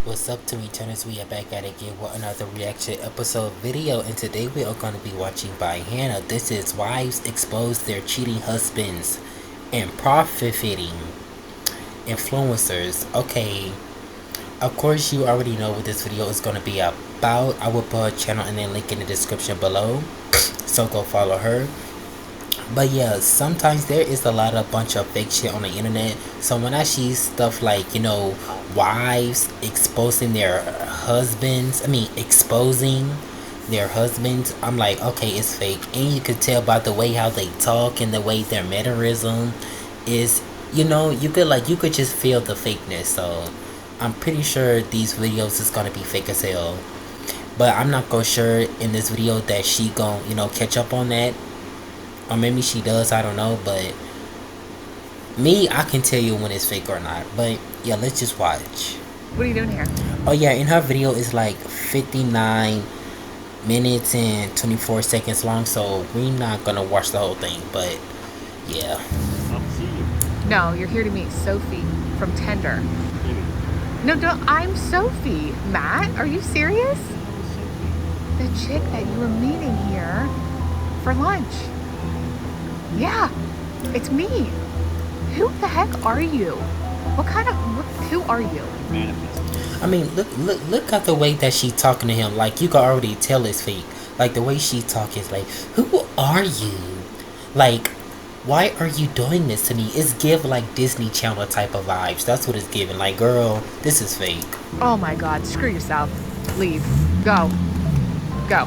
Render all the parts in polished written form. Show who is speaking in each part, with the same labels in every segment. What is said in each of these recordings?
Speaker 1: What's up to me, Turners? We are back at it again with another reaction episode video, and today we are going to be watching by Hannah. This is Wives Expose Their Cheating Husbands and Profiting Influencers. Okay, of course you already know what this video is going to be about. I will put her channel and then link in the description below, so go follow her. But yeah, sometimes there is a bunch of fake shit on the internet. So when I see stuff like, wives exposing their husbands, I'm like, okay, it's fake. And you can tell by the way how they talk and the way their mannerism is, you could just feel the fakeness. So I'm pretty sure these videos is gonna be fake as hell. But I'm not gonna sure in this video that she gon' catch up on that. Or maybe she does, I don't know, but me, I can tell you when it's fake or not. But yeah, let's just watch.
Speaker 2: What are you doing here?
Speaker 1: Oh yeah, in her video it's like 59 minutes and 24 seconds long, so we're not gonna watch the whole thing, but yeah.
Speaker 2: No, you're here to meet Sophie from Tinder. No, I'm Sophie. Matt, are you serious? The chick that you were meeting here for lunch. Yeah, it's me. Who the heck are you? Who are you?
Speaker 1: I mean, look at the way that she talking to him. Like, you can already tell it's fake. Like, the way she talk is like, who are you? Like, why are you doing this to me? It's give like Disney Channel type of vibes. That's what it's giving. Like, girl, this is fake.
Speaker 2: Oh my God, screw yourself. Leave. Go. Go.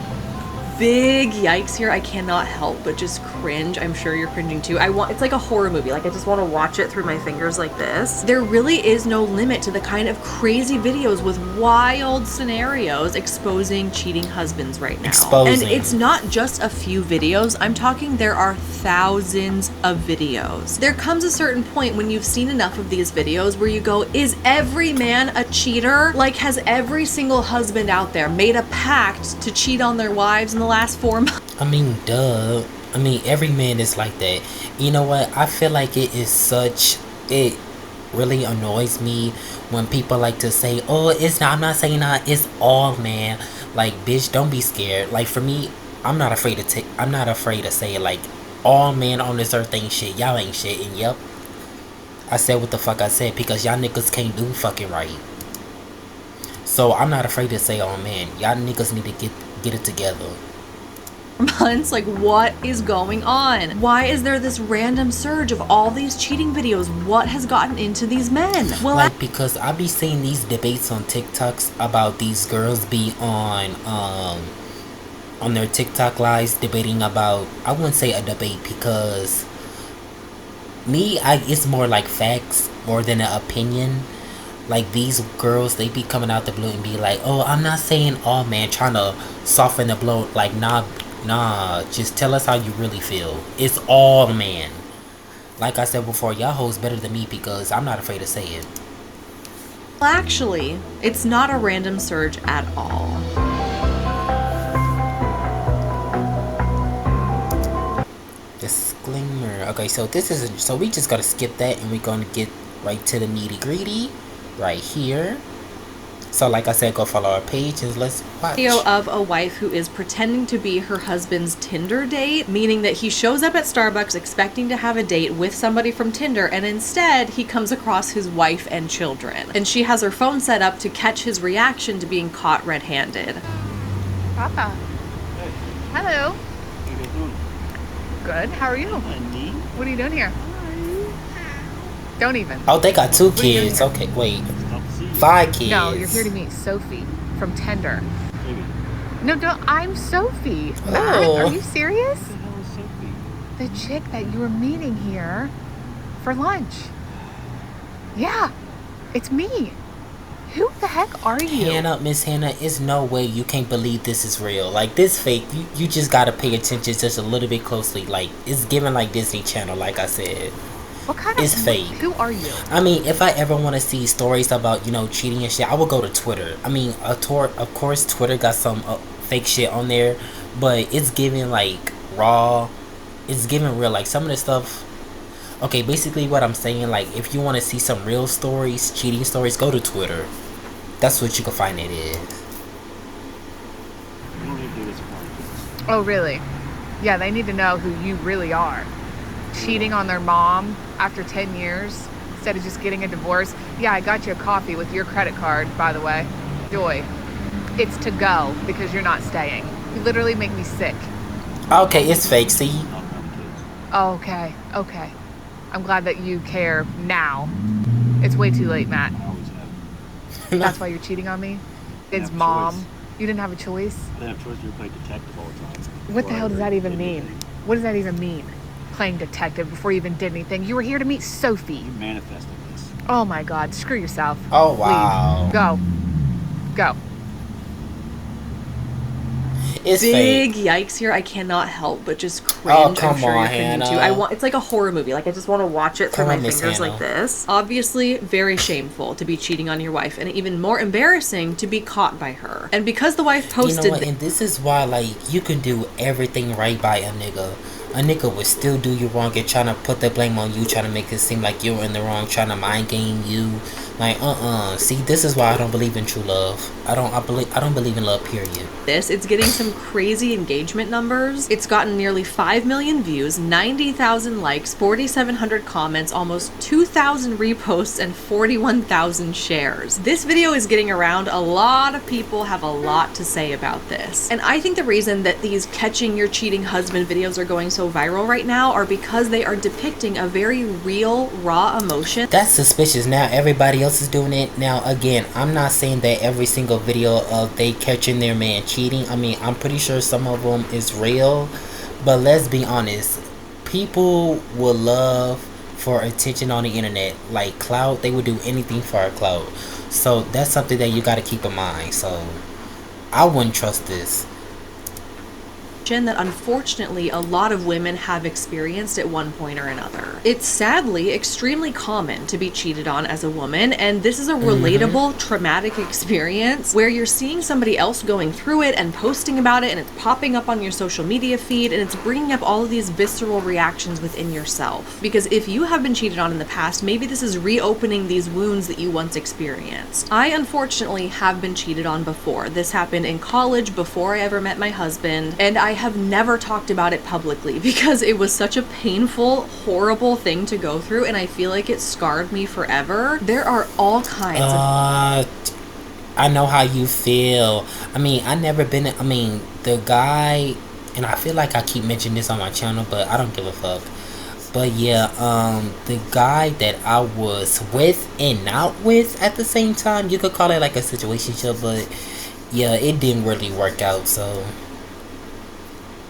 Speaker 3: Big yikes here. I cannot help but just cringe. I'm sure you're cringing too. It's like a horror movie. Like, I just want to watch it through my fingers like this. There really is no limit to the kind of crazy videos with wild scenarios exposing cheating husbands right now. And it's not just a few videos. I'm talking there are thousands of videos. There comes a certain point when you've seen enough of these videos where you go, is every man a cheater? Like, has every single husband out there made a pact to cheat on their wives in the last 4 months?
Speaker 1: I mean, duh. I mean, every man is like that. You know what? I feel like it really annoys me when people like to say, oh, it's not, I'm not saying that, it's all man. Like, bitch, don't be scared. Like, for me, I'm not afraid to say it. Like, all men on this earth ain't shit. Y'all ain't shit. And yep, I said what the fuck I said because y'all niggas can't do fucking right. So I'm not afraid to say, oh man, y'all niggas need to get it together.
Speaker 3: Months. Like, what is going on? Why is there this random surge of all these cheating videos? What has gotten into these men? Well,
Speaker 1: like, because I be seeing these debates on TikToks about these girls be on their TikTok lives debating about, I wouldn't say a debate because it's more like facts more than an opinion. Like, these girls, they be coming out the blue and be like, oh, I'm not saying all man, trying to soften the blow. Like, nah, just tell us how you really feel. It's all man. Like I said before, y'all hoes better than me because I'm not afraid to say it.
Speaker 3: Actually, it's not a random surge at all.
Speaker 1: Disclaimer. Okay, so so we just gotta skip that and we're gonna get right to the nitty gritty right here. So like I said, go follow our page and let's watch.
Speaker 3: Video of a wife who is pretending to be her husband's Tinder date, meaning that he shows up at Starbucks expecting to have a date with somebody from Tinder, and instead he comes across his wife and children. And she has her phone set up to catch his reaction to being caught red-handed.
Speaker 2: Papa.
Speaker 4: Hey.
Speaker 2: Hello.
Speaker 4: How you doing?
Speaker 2: Good. How are you?
Speaker 4: Honey.
Speaker 2: What are you doing here? Don't even.
Speaker 1: Oh, they got 2
Speaker 2: What are you doing
Speaker 1: kids.
Speaker 2: here?
Speaker 1: Okay, wait.
Speaker 4: I'll see you.
Speaker 1: 5 kids.
Speaker 2: No, you're here to meet Sophie from Tinder.
Speaker 4: Baby.
Speaker 2: No, I'm Sophie.
Speaker 1: Oh.
Speaker 2: Matt, are you serious?
Speaker 4: What the hell is Sophie?
Speaker 2: The chick that you were meeting here for lunch. Yeah, it's me. Who the heck are you?
Speaker 1: Hannah, Miss Hannah, it's no way you can't believe this is real. Like, this fake, you just gotta pay attention just a little bit closely. Like, it's given like Disney Channel, like I said.
Speaker 2: What kind of?
Speaker 1: It's fake.
Speaker 2: Who are you?
Speaker 1: I mean, if I ever want to see stories about, cheating and shit, I would go to Twitter. I mean, of course, Twitter got some fake shit on there, but it's giving like raw. It's giving real. Like, some of the stuff Okay, basically what I'm saying, like, if you want to see some real stories, cheating stories, go to Twitter. That's what you can find it is.
Speaker 4: You don't need to do this part.
Speaker 2: Oh, really? Yeah, they need to know who you really are. Cheating on their mom after 10 years instead of just getting a divorce. Yeah, I got you a coffee with your credit card, by the way. Joy. It's to go because you're not staying. You literally make me sick.
Speaker 1: Okay, it's fake. See,
Speaker 4: Talk about the kids.
Speaker 2: Oh, okay. I'm glad that you care now. It's way too late, Matt.
Speaker 4: I always have.
Speaker 2: That's why you're cheating on me?
Speaker 4: Didn't
Speaker 2: It's
Speaker 4: have
Speaker 2: mom.
Speaker 4: choice.
Speaker 2: You didn't have a choice?
Speaker 4: I didn't have choice to play detective all the time.
Speaker 2: What the
Speaker 4: Before I
Speaker 2: hell does
Speaker 4: ever
Speaker 2: that even
Speaker 4: did
Speaker 2: mean?
Speaker 4: anything.
Speaker 2: What does that even mean? Playing detective before you even did anything. You were here to meet Sophie.
Speaker 4: You manifested this.
Speaker 2: Oh my God, screw yourself.
Speaker 1: Oh, wow.
Speaker 2: Leave. Go.
Speaker 1: it's
Speaker 3: Big
Speaker 1: fake.
Speaker 3: yikes here. I cannot help but just cringe.
Speaker 1: Oh,
Speaker 3: I'm
Speaker 1: come
Speaker 3: sure
Speaker 1: on,
Speaker 3: you're cringing too.
Speaker 1: Hannah.
Speaker 3: It's like a horror movie. Like I just want to watch it through
Speaker 1: Come
Speaker 3: my
Speaker 1: on, Miss
Speaker 3: fingers
Speaker 1: Hannah.
Speaker 3: like this. Obviously, very shameful to be cheating on your wife, and even more embarrassing to be caught by her. And because the wife
Speaker 1: You
Speaker 3: posted
Speaker 1: know what? And this is why, like, you can do everything right by a nigga. A nigga would still do you wrong and trying to put the blame on you, trying to make it seem like you're in the wrong, trying to mind game you. Like, See, this is why I don't believe in true love. I don't believe in love, period.
Speaker 3: this, it's getting some crazy engagement numbers. It's gotten nearly 5 million views, 90,000 likes, 4,700 comments, almost 2,000 reposts, and 41,000 shares. This video is getting around. A lot of people have a lot to say about this. And I think the reason that these catching your cheating husband videos are going so viral right now are because they are depicting a very real, raw emotion.
Speaker 1: That's suspicious. Now everybody else is doing it. Now, again, I'm not saying that every single video of they catching their man cheating. I mean, I'm pretty sure some of them is real. But let's be honest. People will love for attention on the internet. Like clout, they would do anything for a clout. So that's something that you got to keep in mind. So I wouldn't trust this.
Speaker 3: That unfortunately a lot of women have experienced at one point or another. It's sadly extremely common to be cheated on as a woman, and this is a relatable, traumatic experience where you're seeing somebody else going through it and posting about it, and it's popping up on your social media feed, and it's bringing up all of these visceral reactions within yourself. Because if you have been cheated on in the past, maybe this is reopening these wounds that you once experienced. I unfortunately have been cheated on before. This happened in college before I ever met my husband, and I have never talked about it publicly because it was such a painful, horrible thing to go through, and I feel like it scarred me forever. There are all kinds of
Speaker 1: I know how you feel. I mean, the guy, and I feel like I keep mentioning this on my channel, but I don't give a fuck. But yeah, the guy that I was with and not with at the same time, you could call it like a situationship, but yeah, it didn't really work out, so.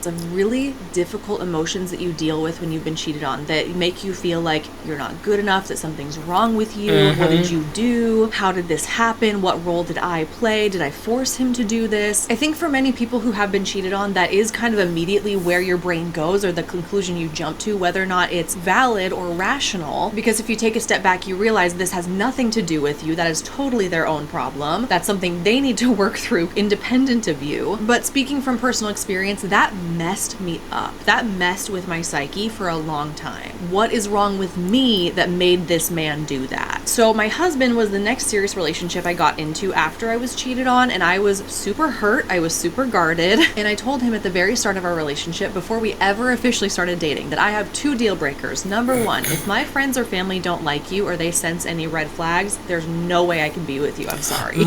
Speaker 3: some really difficult emotions that you deal with when you've been cheated on that make you feel like you're not good enough, that something's wrong with you. What did you do? How did this happen? What role did I play? Did I force him to do this? I think for many people who have been cheated on, that is kind of immediately where your brain goes, or the conclusion you jump to, whether or not it's valid or rational. Because if you take a step back, you realize this has nothing to do with you. That is totally their own problem. That's something they need to work through independent of you. But speaking from personal experience, that messed me up. That messed with my psyche for a long time. What is wrong with me that made this man do that? So my husband was the next serious relationship I got into after I was cheated on, and I was super hurt. I was super guarded. And I told him at the very start of our relationship, before we ever officially started dating, that I have 2 deal breakers. Number 1, if my friends or family don't like you or they sense any red flags, there's no way I can be with you. I'm sorry.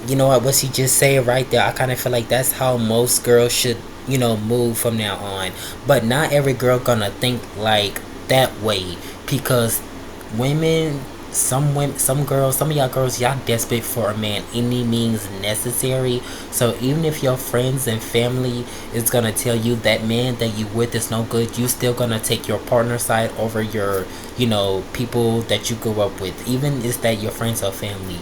Speaker 1: You know what she just said right there? I kind of feel like that's how most girls should, move from now on. But not every girl gonna think like that way, because some of y'all girls, y'all desperate for a man any means necessary. So even if your friends and family is gonna tell you that man that you with is no good, you still gonna take your partner side over your, people that you grew up with, even if that your friends or family.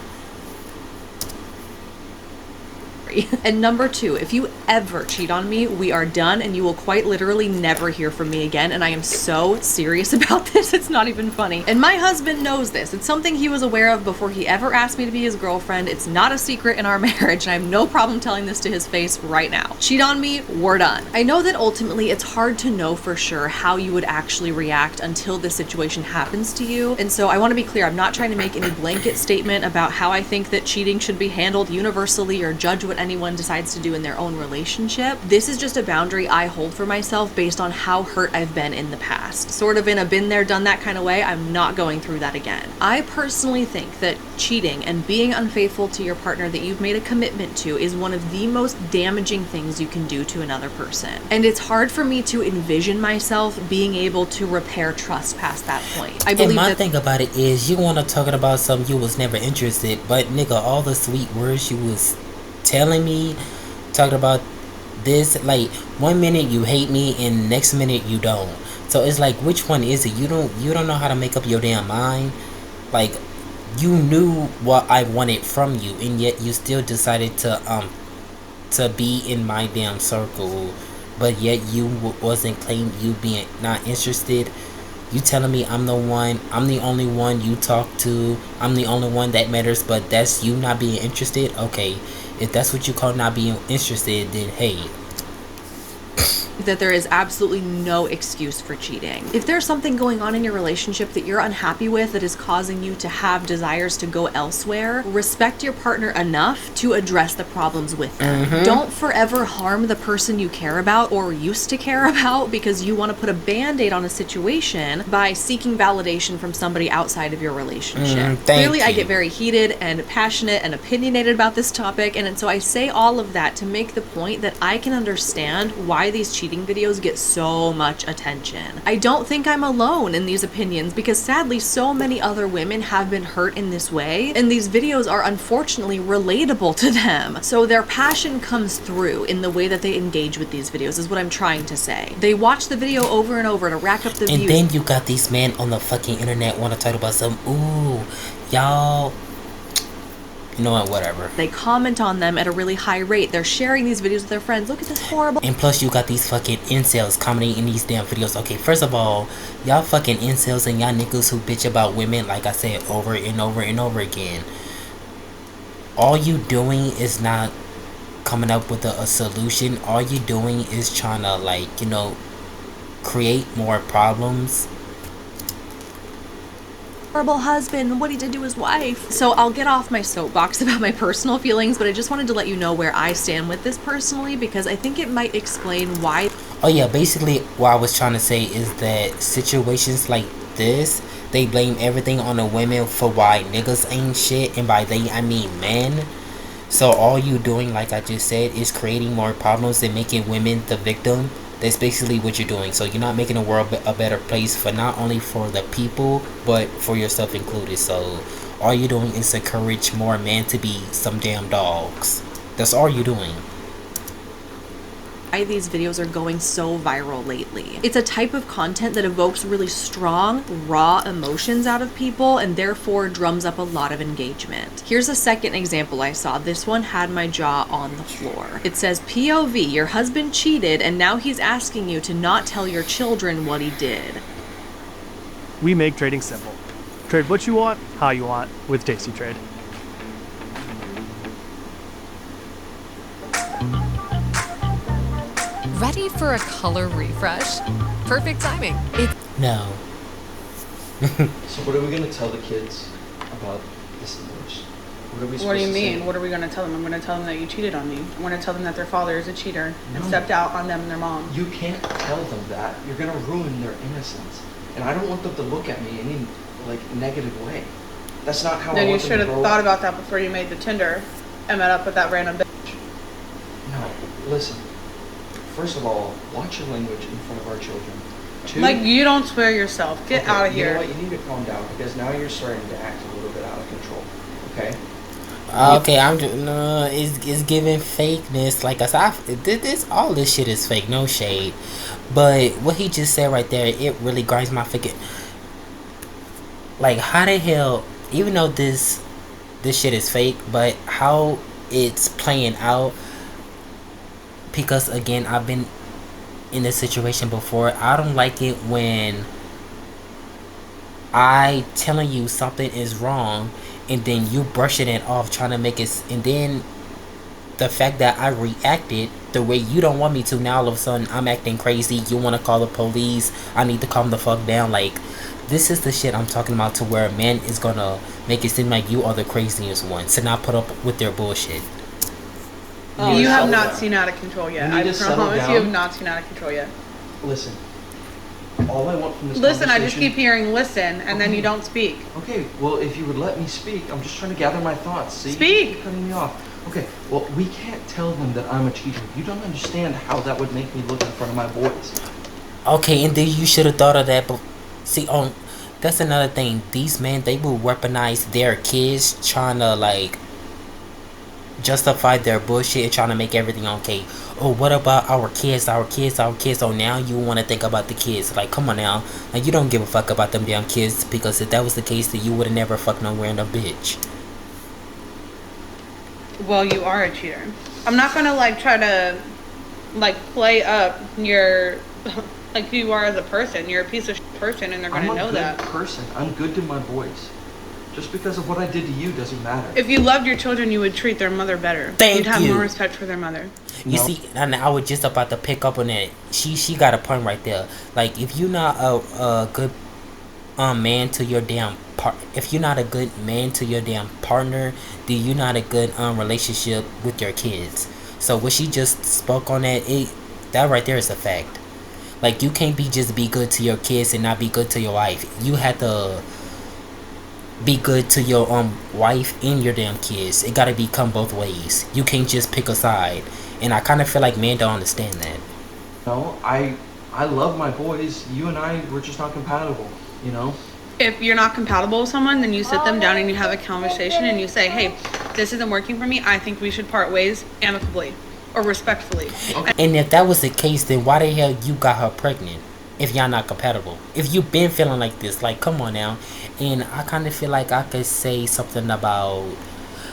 Speaker 3: sorry. And number 2, if you ever cheat on me, we are done and you will quite literally never hear from me again. And I am so serious about this, it's not even funny. And my husband knows this. It's something he was aware of before he ever asked me to be his girlfriend. It's not a secret in our marriage, and I have no problem telling this to his face right now. Cheat on me, we're done. I know that ultimately it's hard to know for sure how you would actually react until this situation happens to you. And so I want to be clear, I'm not trying to make any blanket statement about how I think that cheating should be handled universally or judge what anyone decides to do in their own relationship. This is just a boundary I hold for myself based on how hurt I've been in the past. Sort of in a been there, done that kind of way. I'm not going through that again. I personally think that cheating and being unfaithful to your partner that you've made a commitment to is one of the most damaging things you can do to another person. And it's hard for me to envision myself being able to repair trust past that point. I believe
Speaker 1: and my thing about it is you want to talk about something you was never interested, but nigga, all the sweet words you was telling me, talking about this, like one minute you hate me and next minute you don't. So it's like, which one is it? You don't know how to make up your damn mind. Like, you knew what I wanted from you, and yet you still decided to be in my damn circle, but yet you wasn't claiming you being not interested. You telling me I'm the only one you talk to, I'm the only one that matters, but that's you not being interested? Okay, if that's what you call not being interested, then hey.
Speaker 3: That there is absolutely no excuse for cheating. If there's something going on in your relationship that you're unhappy with that is causing you to have desires to go elsewhere, respect your partner enough to address the problems with them. Don't forever harm the person you care about or used to care about because you want to put a band-aid on a situation by seeking validation from somebody outside of your relationship. Clearly, I get very heated and passionate and opinionated about this topic, and so I say all of that to make the point that I can understand why these cheating videos get so much attention. I don't think I'm alone in these opinions because sadly so many other women have been hurt in this way, and these videos are unfortunately relatable to them. So their passion comes through in the way that they engage with these videos is what I'm trying to say. They watch the video over and over to rack up the views.
Speaker 1: And then you got these men on the fucking internet want to talk about some, ooh, y'all, you know what, whatever.
Speaker 3: They comment on them at a really high rate. They're sharing these videos with their friends. Look at this horrible.
Speaker 1: And plus you got these fucking incels commenting in these damn videos. Okay, first of all, y'all fucking incels and y'all niggas who bitch about women, like I said, over and over and over again. All you doing is not coming up with a solution. All you doing is trying to, like, you know, create more problems.
Speaker 3: Horrible husband, what he did to his wife. So I'll get off my soapbox about my personal feelings, but I just wanted to let you know where I stand with this personally because I think it might explain why.
Speaker 1: Oh yeah, basically what I was trying to say is that situations like this, they blame everything on the women for why niggas ain't shit, and by they I mean men. So all you doing, like I just said, is creating more problems and making women the victim. That's basically what you're doing. So you're not making the world a better place for not only for the people, but for yourself included. So all you're doing is encourage more men to be some damn dogs. That's all you're doing.
Speaker 3: Why these videos are going so viral lately. It's a type of content that evokes really strong, raw emotions out of people and therefore drums up a lot of engagement. Here's a second example I saw. This one had my jaw on the floor. It says, POV, your husband cheated and now he's asking you to not tell your children what he did.
Speaker 5: We make trading simple. Trade what you want, how you want, with Tasty Trade.
Speaker 2: Ready for a color refresh? Perfect timing.
Speaker 1: No.
Speaker 6: So what are we gonna tell the kids about this divorce?
Speaker 7: What do you mean? What are we going to tell them? I'm going to tell them that you cheated on me. I'm going to tell them that their father is a cheater and stepped out on them and their mom.
Speaker 6: You can't tell them that. You're gonna ruin their innocence. And I don't want them to look at me any like negative way. That's not how
Speaker 7: Then
Speaker 6: I
Speaker 7: you
Speaker 6: want them
Speaker 7: should
Speaker 6: to
Speaker 7: have
Speaker 6: grow
Speaker 7: thought
Speaker 6: up.
Speaker 7: about that before you made the Tinder and met up with that random bitch.
Speaker 6: No, listen. First of all, watch your language in front of our children. Two,
Speaker 7: Like, you don't swear yourself. Get
Speaker 6: okay,
Speaker 7: out of
Speaker 6: You know
Speaker 7: here.
Speaker 6: what? You need to calm down because now you're starting to act a little bit out of control. Okay?
Speaker 1: Okay, I'm just no. It's giving fakeness. Like I said, this all this shit is fake. No shade, but what he just said right there, it really grinds my fucking. Like, how the hell? Even though this shit is fake, but how it's playing out. Because again, I've been in this situation before. I don't like it when I telling you something is wrong and then you brushing it off trying to make it, and then the fact that I reacted the way you don't want me to, now all of a sudden I'm acting crazy. You want to call the police. I need to calm the fuck down. Like, this is the shit I'm talking about, to where a man is gonna make it seem like you are the craziest one to not put up with their bullshit.
Speaker 6: Oh,
Speaker 7: You have
Speaker 6: settle
Speaker 7: not
Speaker 6: down.
Speaker 7: seen out of control yet.
Speaker 6: You need
Speaker 7: I
Speaker 6: to settle
Speaker 7: promise
Speaker 6: down.
Speaker 7: you have not seen out of control yet.
Speaker 6: Listen, all I want from this
Speaker 7: Listen, I just
Speaker 6: conversation-
Speaker 7: keep hearing listen, and then you don't speak.
Speaker 6: Okay, well, if you would let me speak, I'm just trying to gather my thoughts. See, you
Speaker 7: Speak.
Speaker 6: keep cutting me off. Okay, well, we can't tell them that I'm a cheater. You don't understand how that would make me look in front of my boys.
Speaker 1: Okay, and then you should have thought of that. But see, that's another thing. These men, they will weaponize their kids, trying to like justify their bullshit and trying to make everything okay. Oh, what about our kids? Our kids, our kids. So now you want to think about the kids. Like, come on now. Like, you don't give a fuck about them damn kids, because if that was the case, then you would have never fucked no random bitch.
Speaker 7: Well, you are a cheater. I'm not gonna like try to like play up your like who you are as a person. You're a piece of shit person, and they're
Speaker 6: I'm
Speaker 7: gonna
Speaker 6: a
Speaker 7: know
Speaker 6: good
Speaker 7: that.
Speaker 6: person. I'm good to my boys. Just because of what I did to you doesn't matter.
Speaker 7: If you loved your children, you would treat their mother better.
Speaker 1: Thank
Speaker 7: You'd have
Speaker 1: you.
Speaker 7: more respect for their mother.
Speaker 1: You
Speaker 6: No.
Speaker 1: see, and I was just about to pick up on that. She got a point right there. Like, if you're not a good man to your damn if you're not a good man to your damn partner, then you're not a good relationship with your kids. So what she just spoke on that right there is a fact. Like, you can't be good to your kids and not be good to your wife. You have to be good to your wife and your damn kids. It gotta become both ways. You can't just pick a side. And I kind of feel like men don't understand that.
Speaker 6: No, I love my boys. You and I, we're just not compatible, you know?
Speaker 7: If you're not compatible with someone, then you sit them down and you have a conversation and you say, hey, this isn't working for me. I think we should part ways amicably or respectfully.
Speaker 1: And if that was the case, then why the hell you got her pregnant? If y'all not compatible, if you been feeling like this, like, come on now. And I kind of feel like I could say something about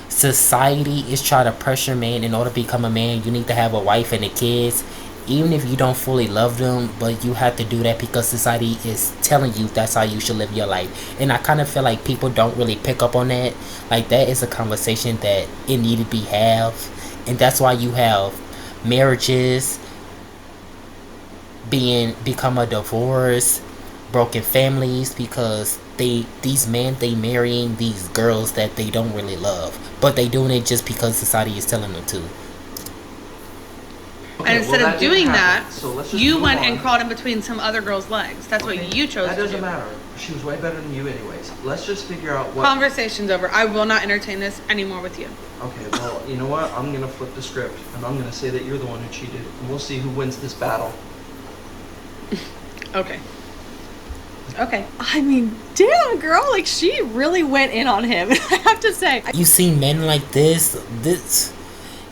Speaker 1: society is trying to pressure man. In order to become a man, you need to have a wife and the kids, even if you don't fully love them, but you have to do that because society is telling you that's how you should live your life. And I kind of feel like people don't really pick up on that. Like, that is a conversation that it need to be have, and that's why you have marriages become a divorce, broken families, because these men, they marrying these girls that they don't really love, but they doing it just because society is telling them to.
Speaker 6: Okay,
Speaker 7: And instead
Speaker 6: well,
Speaker 7: of
Speaker 6: that didn't
Speaker 7: doing
Speaker 6: happen,
Speaker 7: that,
Speaker 6: so let's just
Speaker 7: you
Speaker 6: move
Speaker 7: went
Speaker 6: on.
Speaker 7: and crawled in between some other girl's legs. That's
Speaker 6: Okay,
Speaker 7: what you chose
Speaker 6: That
Speaker 7: to
Speaker 6: doesn't
Speaker 7: do.
Speaker 6: matter. She was way better than you anyways. Let's just figure out what...
Speaker 7: Conversation's over. I will not entertain this anymore with you.
Speaker 6: Okay, well, you know what? I'm gonna flip the script, and I'm gonna say that you're the one who cheated, and we'll see who wins this battle.
Speaker 7: Okay. Okay.
Speaker 3: I mean, damn, girl, like, she really went in on him, I have to say.
Speaker 1: You see men like this,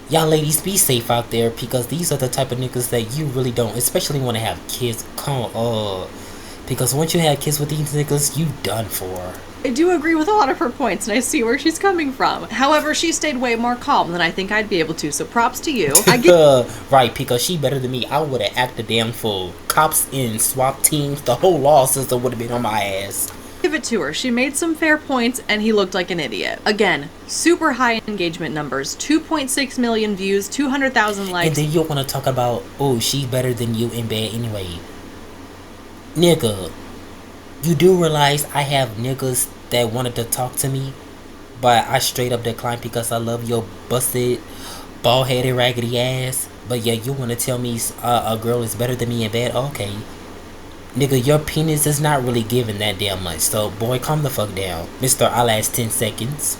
Speaker 1: y'all ladies, be safe out there, because these are the type of niggas that you really don't, especially when they have kids. Come on, because once you have kids with these niggas, you done for.
Speaker 3: I do agree with a lot of her points, and I see where she's coming from. However, she stayed way more calm than I think I'd be able to, so props to you. I give
Speaker 1: Right, because she better than me. I would have acted damn fool. Cops and SWAT teams, the whole law system would have been on my ass.
Speaker 3: it to her. She made some fair points, and he looked like an idiot. Again, super high engagement numbers. 2.6 million views, 200,000 likes.
Speaker 1: And then you want to talk about, oh, she's better than you in bed anyway. Nigga, you do realize I have niggas that wanted to talk to me, but I straight up declined because I love your busted, bald-headed, raggedy ass. But yeah, you want to tell me a girl is better than me in bed? Okay. Nigga, your penis is not really giving that damn much. So, boy, calm the fuck down. Mister, I'll last 10 seconds.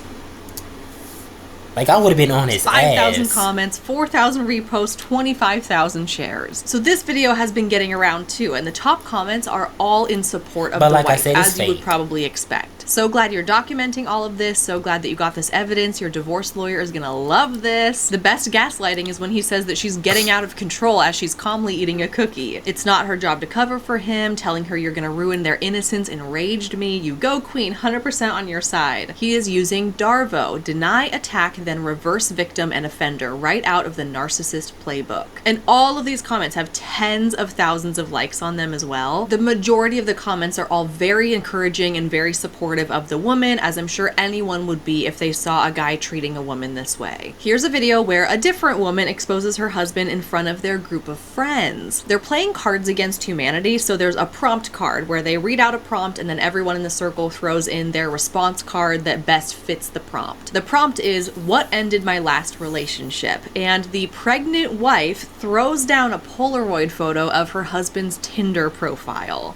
Speaker 1: Like, I would have been on his
Speaker 3: 5,000
Speaker 1: ass.
Speaker 3: comments, 4,000 reposts, 25,000 shares. So this video has been getting around too, and the top comments are all in support of
Speaker 1: But
Speaker 3: the
Speaker 1: like I
Speaker 3: wife,
Speaker 1: said, it's
Speaker 3: as you would
Speaker 1: fake.
Speaker 3: probably expect. So glad you're documenting all of this. So glad that you got this evidence. Your divorce lawyer is gonna love this. The best gaslighting is when he says that she's getting out of control as she's calmly eating a cookie. It's not her job to cover for him. Telling her you're gonna ruin their innocence enraged me. You go, queen, 100% on your side. He is using Darvo, deny, attack, then reverse victim and offender, right out of the narcissist playbook. And all of these comments have tens of thousands of likes on them as well. The majority of the comments are all very encouraging and very supportive of the woman, as I'm sure anyone would be if they saw a guy treating a woman this way. Here's a video where a different woman exposes her husband in front of their group of friends. They're playing Cards Against Humanity, so there's a prompt card where they read out a prompt and then everyone in the circle throws in their response card that best fits the prompt. The prompt is, what ended my last relationship? And the pregnant wife throws down a Polaroid photo of her husband's Tinder profile.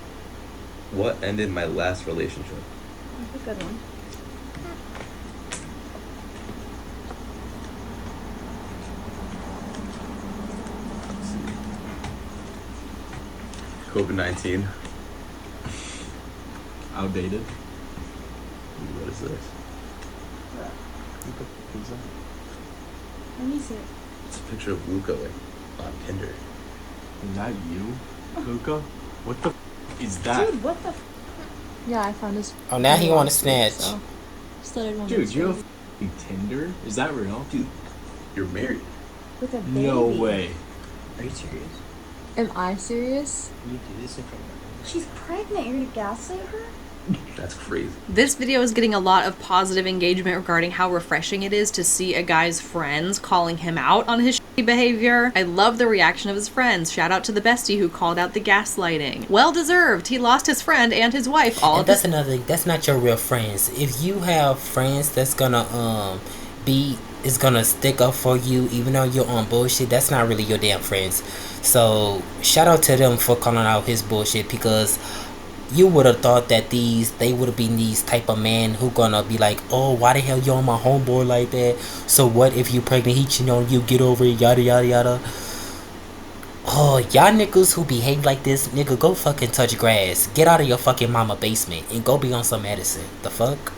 Speaker 8: What ended my last relationship?
Speaker 7: That's a good one.
Speaker 8: COVID-19.
Speaker 4: Outdated.
Speaker 8: What is this?
Speaker 9: Let me see.
Speaker 8: It's a picture of Luca like on Tinder.
Speaker 4: Is that you, Luca? What the is that?
Speaker 9: Dude, what the Yeah, I found his.
Speaker 1: Oh, now he want to snatch.
Speaker 9: So, started on
Speaker 4: Dude,
Speaker 9: his
Speaker 4: you have
Speaker 9: face.
Speaker 4: Tinder? Is that real?
Speaker 8: Dude, you're married.
Speaker 9: With a baby.
Speaker 4: No way.
Speaker 8: Are you serious?
Speaker 9: Am I serious?
Speaker 8: You do this in front of her.
Speaker 9: She's pregnant. You're gonna gaslight her?
Speaker 8: That's crazy.
Speaker 3: This video is getting a lot of positive engagement regarding how refreshing it is to see a guy's friends calling him out on his shitty behavior. I love the reaction of his friends. Shout out to the bestie who called out the gaslighting. Well deserved. He lost his friend and his wife all
Speaker 1: And
Speaker 3: at
Speaker 1: that's
Speaker 3: the
Speaker 1: another thing. That's not your real friends. If you have friends that's gonna is gonna stick up for you even though you're on bullshit, that's not really your damn friends. So shout out to them for calling out his bullshit, because you would have thought that they would have been these type of men who gonna be like, oh, why the hell you on my homeboy like that? So what if you pregnant, he cheating on you, get over it, yada yada yada. Oh, y'all niggas who behave like this, nigga, go fucking touch grass. Get out of your fucking mama basement and go be on some medicine. The fuck?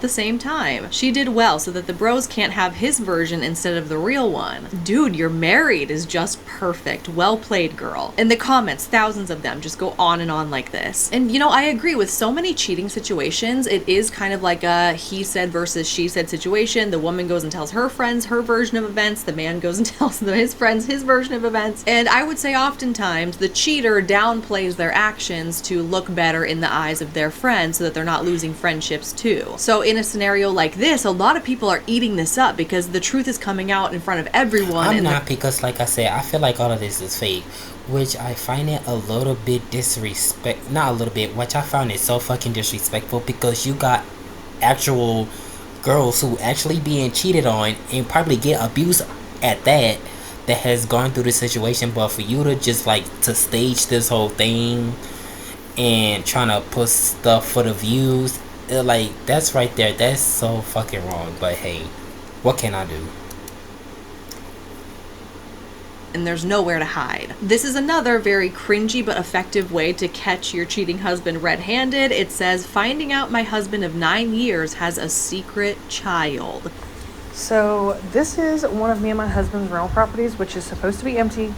Speaker 3: the same time. She did well so that the bros can't have his version instead of the real one. Dude, you're married is just perfect. Well played, girl. In the comments, thousands of them just go on and on like this. And you know, I agree with so many cheating situations. It is kind of like a he said versus she said situation. The woman goes and tells her friends her version of events. The man goes and tells his friends his version of events. And I would say oftentimes the cheater downplays their actions to look better in the eyes of their friends so that they're not losing friendships too. So in a scenario like this, a lot of people are eating this up because the truth is coming out in front of everyone.
Speaker 1: I'm not, because like I said, I feel like all of this is fake, which I find it a little bit not a little bit, which I found it so fucking disrespectful, because you got actual girls who actually being cheated on and probably get abused at that has gone through the situation, but for you to just like to stage this whole thing and trying to put stuff for the views, like that's right there, that's so fucking wrong. But hey, what can I do?
Speaker 3: And there's nowhere to hide. This is another very cringy but effective way to catch your cheating husband red-handed. It says, finding out my husband of 9 years has a secret child.
Speaker 10: So this is one of me and my husband's rental properties, which is supposed to be empty.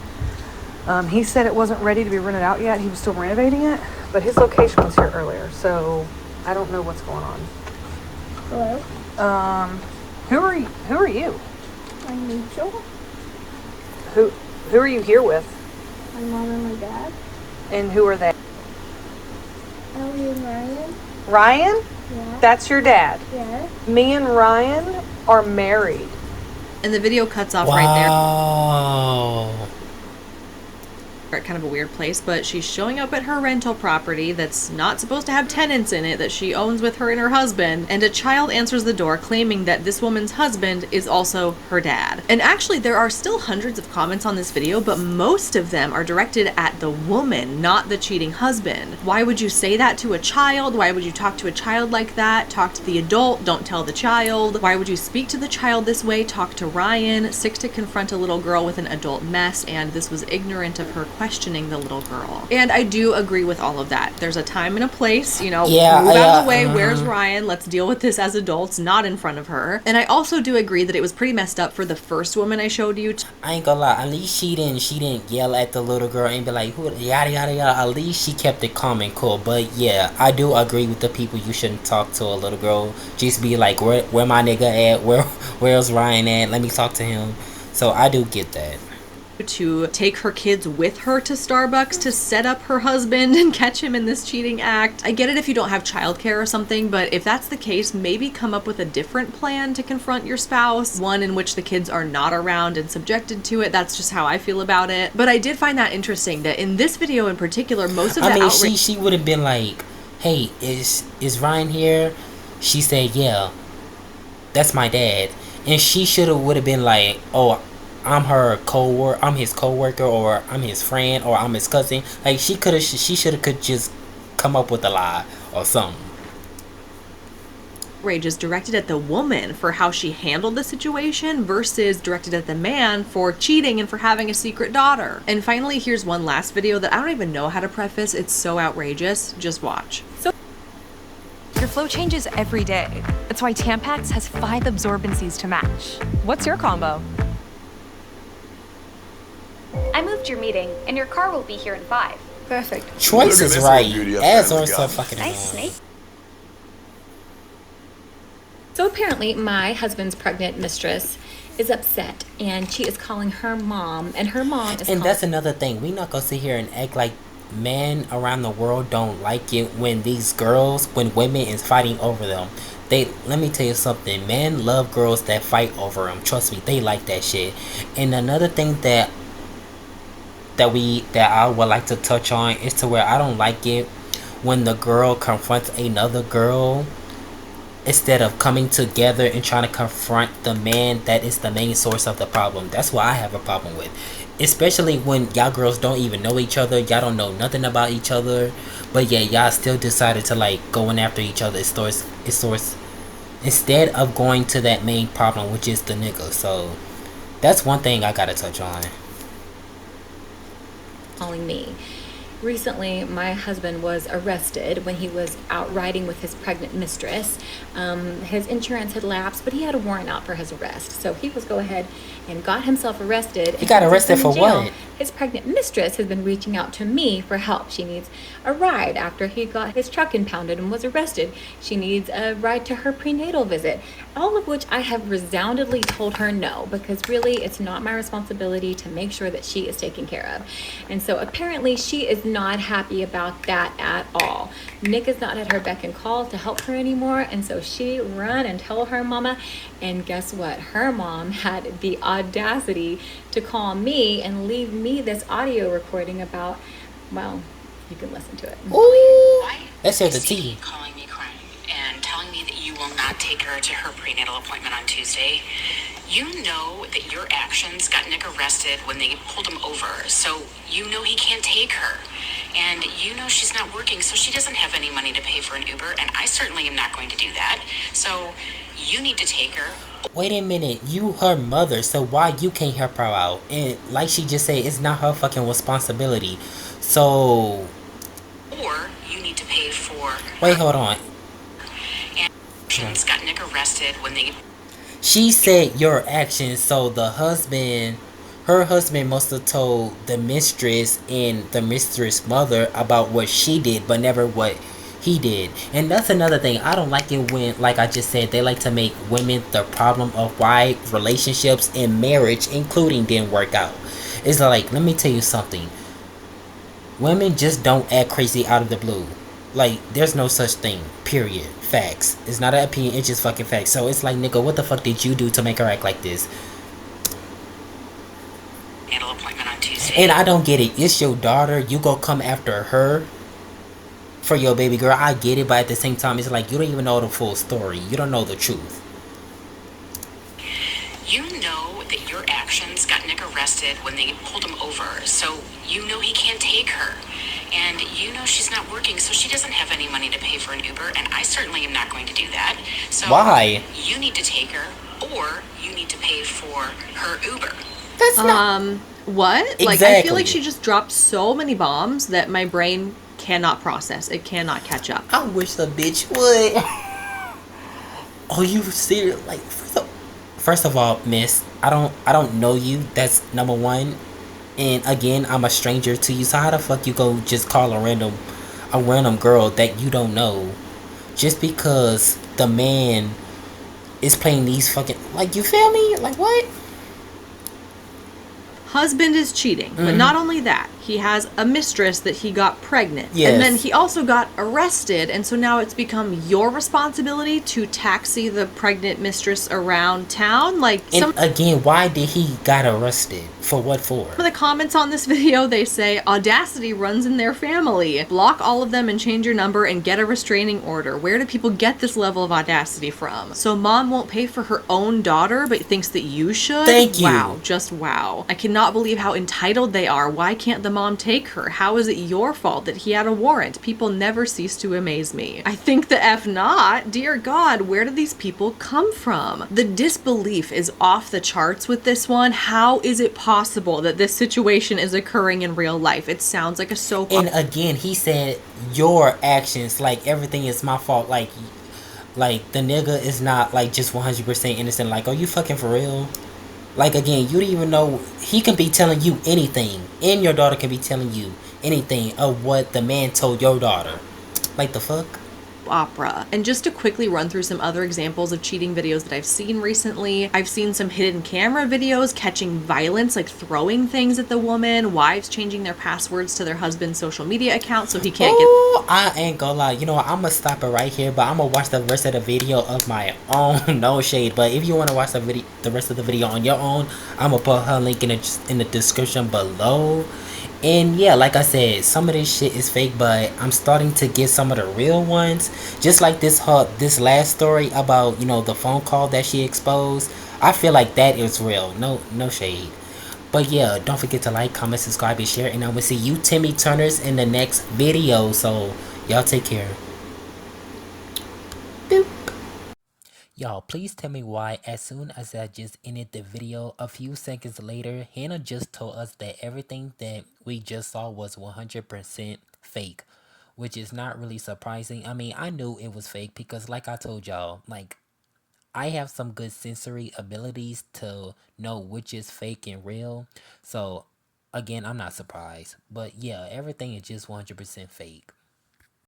Speaker 10: He said it wasn't ready to be rented out yet. He was still renovating it, but his location was here earlier, so I don't know what's going on.
Speaker 9: Hello?
Speaker 10: Who are you?
Speaker 9: I'm Rachel.
Speaker 10: Who are you here with?
Speaker 9: My mom and my dad.
Speaker 10: And who are they?
Speaker 9: Ellie and Ryan.
Speaker 10: Ryan?
Speaker 9: Yeah.
Speaker 10: That's your dad.
Speaker 9: Yeah.
Speaker 10: Me and Ryan are married.
Speaker 3: And the video cuts off right there.
Speaker 1: Wow.
Speaker 3: At kind of a weird place, but she's showing up at her rental property that's not supposed to have tenants in it, that she owns with her and her husband, and a child answers the door claiming that this woman's husband is also her dad. And actually there are still hundreds of comments on this video, but most of them are directed at the woman, not the cheating husband. Why would you say that to a child? Why would you talk to a child like that? Talk to the adult, don't tell the child. Why would you speak to the child this way? Talk to Ryan. 6 to confront a little girl with an adult mess, and this was ignorant of her question. questioning the little girl. And I do agree with all of that. There's a time and a place, you know,
Speaker 1: Yeah,
Speaker 3: move out of the way.
Speaker 1: uh-huh.
Speaker 3: Where's Ryan? Let's deal with this as adults, not in front of her. And I also do agree that it was pretty messed up for the first woman I showed you.
Speaker 1: I ain't gonna lie, at least she didn't yell at the little girl and be like, who, yada yada yada. At least she kept it calm and cool. But yeah, I do agree with the people. You shouldn't talk to a little girl. Just be like, where my nigga at? Where's Ryan at? Let me talk to him. So I do get that.
Speaker 3: To take her kids with her to Starbucks to set up her husband and catch him in this cheating act. I get it if you don't have childcare or something, but if that's the case, maybe come up with a different plan to confront your spouse, one in which the kids are not around and subjected to it. That's just how I feel about it. But I did find that interesting that in this video in particular, most of the outrage...
Speaker 1: she would have been like, hey, is Ryan here? She said, yeah, that's my dad. And she would have been like, oh, I'm his co-worker, or I'm his friend, or I'm his cousin. Like, she should have could just come up with a lie or something.
Speaker 3: Outrage is directed at the woman for how she handled the situation versus directed at the man for cheating and for having a secret daughter. And finally, here's one last video that I don't even know how to preface. It's so outrageous. Just watch.
Speaker 11: Your flow changes every day. That's why Tampax has 5 absorbencies to match. What's your combo?
Speaker 12: I moved your meeting, and your car will be here in 5. Perfect.
Speaker 1: Choice is right. Ads are so fucking
Speaker 12: Nice
Speaker 1: annoying.
Speaker 12: snake. So apparently, my husband's pregnant mistress is upset, and she is calling her mom, and her mom is
Speaker 1: And that's another thing. We not gonna sit here and act like men around the world don't like it when when women is fighting over them. Let me tell you something. Men love girls that fight over them. Trust me, they like that shit. And another thing that I would like to touch on is to where I don't like it when the girl confronts another girl instead of coming together and trying to confront the man that is the main source of the problem. That's what I have a problem with. Especially when y'all girls don't even know each other. Y'all don't know nothing about each other. But yeah, y'all still decided to like going after each other's source instead of going to that main problem, which is the nigga. So that's one thing I gotta touch on.
Speaker 12: calling me. Recently, my husband was arrested when he was out riding with his pregnant mistress. His insurance had lapsed, but he had a warrant out for his arrest. So he was go ahead and got himself arrested.
Speaker 1: He got arrested for what?
Speaker 12: His pregnant mistress has been reaching out to me for help. She needs a ride after he got his truck impounded and was arrested. She needs a ride to her prenatal visit. All of which I have resoundingly told her no, because really it's not my responsibility to make sure that she is taken care of. And so apparently she is not happy about that at all. Nick is not at her beck and call to help her anymore, and so she run and told her mama, and guess what? Her mom had the audacity to call me and leave me this audio recording about, well, you can listen to it.
Speaker 1: Ooh, let's hear the tea.
Speaker 13: Calling me crying and telling me that you will not take her to her prenatal appointment on Tuesday. You know that your actions got Nick arrested when they pulled him over, so you know he can't take her. And you know she's not working, so she doesn't have any money to pay for an Uber, and I certainly am not going to do that. So you need to take her.
Speaker 1: Wait a minute, you her mother, so why you can't help her out? And like she just said, it's not her fucking responsibility. So...
Speaker 13: Or you need to pay for...
Speaker 1: Wait, hold on.
Speaker 13: And actions got Nick arrested when they...
Speaker 1: She said your actions, so her husband must have told the mistress and the mistress' mother about what she did, but never what he did. And that's another thing. I don't like it when, like I just said, they like to make women the problem of why relationships and marriage, including, didn't work out. It's like, let me tell you something. Women just don't act crazy out of the blue. Like, there's no such thing. Period. Facts. It's not an opinion, it's just fucking facts. So it's like, nigga, what the fuck did you do to make her act like this?
Speaker 13: Appointment on Tuesday.
Speaker 1: And I don't get it. It's your daughter. You go come after her for your baby girl. I get it, but at the same time, it's like you don't even know the full story. You don't know the truth.
Speaker 13: You know that your actions got Nick arrested when they pulled him over, so you know he can't take her. And you know she's not working, so she doesn't have any money to pay for an Uber, and I certainly am not going to do that. So
Speaker 1: why?
Speaker 13: You need to take her, or you need to pay for her Uber.
Speaker 1: That's not
Speaker 3: what? Like, I
Speaker 1: exactly.
Speaker 3: feel like she just dropped so many bombs that my brain cannot process. It cannot catch up.
Speaker 1: I wish a bitch would. Oh, you serious? Like, first of all, miss, I don't know you. That's number one. And again, I'm a stranger to you. So how the fuck you go just call a random girl that you don't know just because the man is playing these fucking, like, you feel me? Like, what?
Speaker 3: Husband is cheating, but not only that, he has a mistress that he got pregnant.
Speaker 1: Yes.
Speaker 3: And then he also got arrested, and so now it's become your responsibility to taxi the pregnant mistress around town. Like,
Speaker 1: And again, why did he got arrested? For what for?
Speaker 3: For the comments on this video, they say, Audacity runs in their family. Block all of them and change your number and get a restraining order. Where do people get this level of audacity from? So mom won't pay for her own daughter, but thinks that you should?
Speaker 1: Thank you.
Speaker 3: Wow, just wow. I cannot believe how entitled they are. Why can't the mom take her? How is it your fault that he had a warrant? People never cease to amaze me. I think the F not. Dear God, where do these people come from? The disbelief is off the charts with this one. How is it possible that this situation is occurring in real life? It sounds like a soap opera.
Speaker 1: And again, he said your actions, like everything is my fault. Like the nigga is not like just 100% innocent. Like, are you fucking for real? Like, again, you don't even know. He can be telling you anything, and your daughter can be telling you anything of what the man told your daughter. Like, the fuck?
Speaker 3: Opera. And just to quickly run through some other examples of cheating videos that I've seen recently, I've seen some hidden camera videos catching violence, like throwing things at the woman, wives changing their passwords to their husband's social media account so he can't
Speaker 1: get. I ain't gonna lie. You know what? I'm gonna stop it right here, but I'm gonna watch the rest of the video of my own. No shade, but if you want to watch the rest of the video on your own, I'm gonna put her link in the description below. And yeah, like I said, some of this shit is fake, but I'm starting to get some of the real ones. Just like this last story about, you know, the phone call that she exposed. I feel like that is real. No shade. But yeah, don't forget to like, comment, subscribe, and share. And I will see you Timmy Turners in the next video. So y'all take care. Boop. Y'all, please tell me why as soon as I just ended the video, a few seconds later, Hannah just told us that everything that we just saw was 100% fake, which is not really surprising. I mean, I knew it was fake because like I told y'all, like, I have some good sensory abilities to know which is fake and real. So, again, I'm not surprised. But yeah, everything is just 100% fake.